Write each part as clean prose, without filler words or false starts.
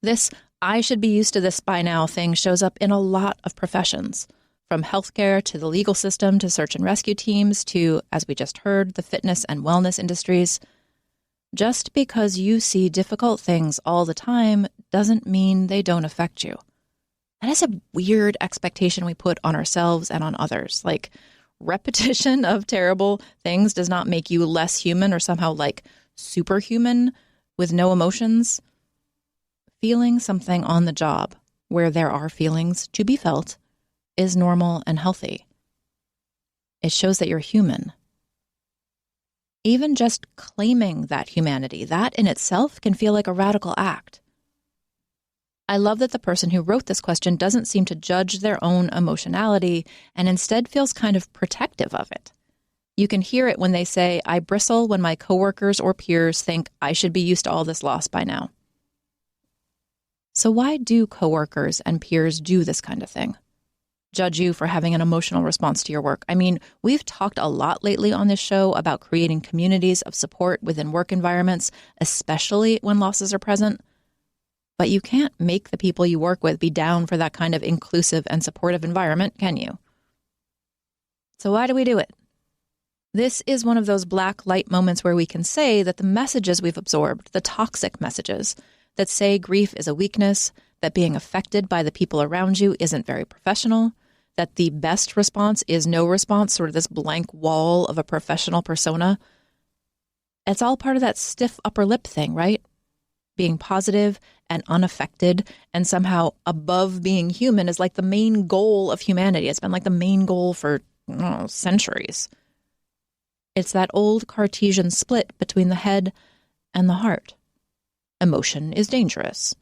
This "I should be used to this by now" thing shows up in a lot of professions, from healthcare to the legal system to search and rescue teams to, as we just heard, the fitness and wellness industries. Just because you see difficult things all the time doesn't mean they don't affect you. That is a weird expectation we put on ourselves and on others. Like, repetition of terrible things does not make you less human or somehow like superhuman with no emotions. Feeling something on the job where there are feelings to be felt is normal and healthy. It shows that you're human. Even just claiming that humanity, that in itself can feel like a radical act. I love that the person who wrote this question doesn't seem to judge their own emotionality and instead feels kind of protective of it. You can hear it when they say, "I bristle when my coworkers or peers think I should be used to all this loss by now." So why do coworkers and peers do this kind of thing? Judge you for having an emotional response to your work. I mean, we've talked a lot lately on this show about creating communities of support within work environments, especially when losses are present. But you can't make the people you work with be down for that kind of inclusive and supportive environment, can you? So why do we do it? This is one of those black light moments where we can say that the messages we've absorbed, the toxic messages that say grief is a weakness, that being affected by the people around you isn't very professional, that the best response is no response, sort of this blank wall of a professional persona. It's all part of that stiff upper lip thing, right? Being positive and unaffected and somehow above being human is like the main goal of humanity. It's been like the main goal for centuries. It's that old Cartesian split between the head and the heart. Emotion is dangerous.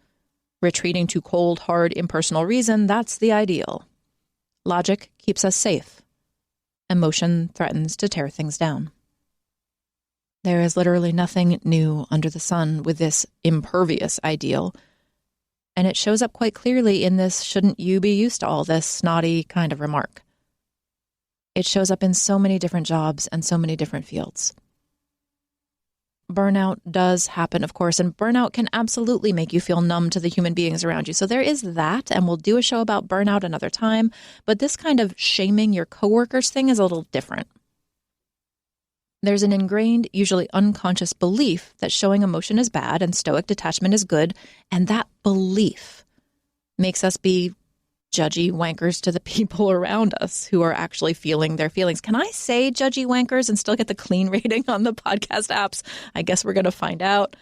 Retreating to cold, hard, impersonal reason, that's the ideal. Logic keeps us safe. Emotion threatens to tear things down. There is literally nothing new under the sun with this impervious ideal, and it shows up quite clearly in this "shouldn't you be used to all this" snotty kind of remark. It shows up in so many different jobs and so many different fields. Burnout does happen, of course, and burnout can absolutely make you feel numb to the human beings around you. So there is that, and we'll do a show about burnout another time, but this kind of shaming your coworkers thing is a little different. There's an ingrained, usually unconscious belief that showing emotion is bad and stoic detachment is good, and that belief makes us be judgy wankers to the people around us who are actually feeling their feelings. Can I say judgy wankers and still get the clean rating on the podcast apps? I guess we're going to find out.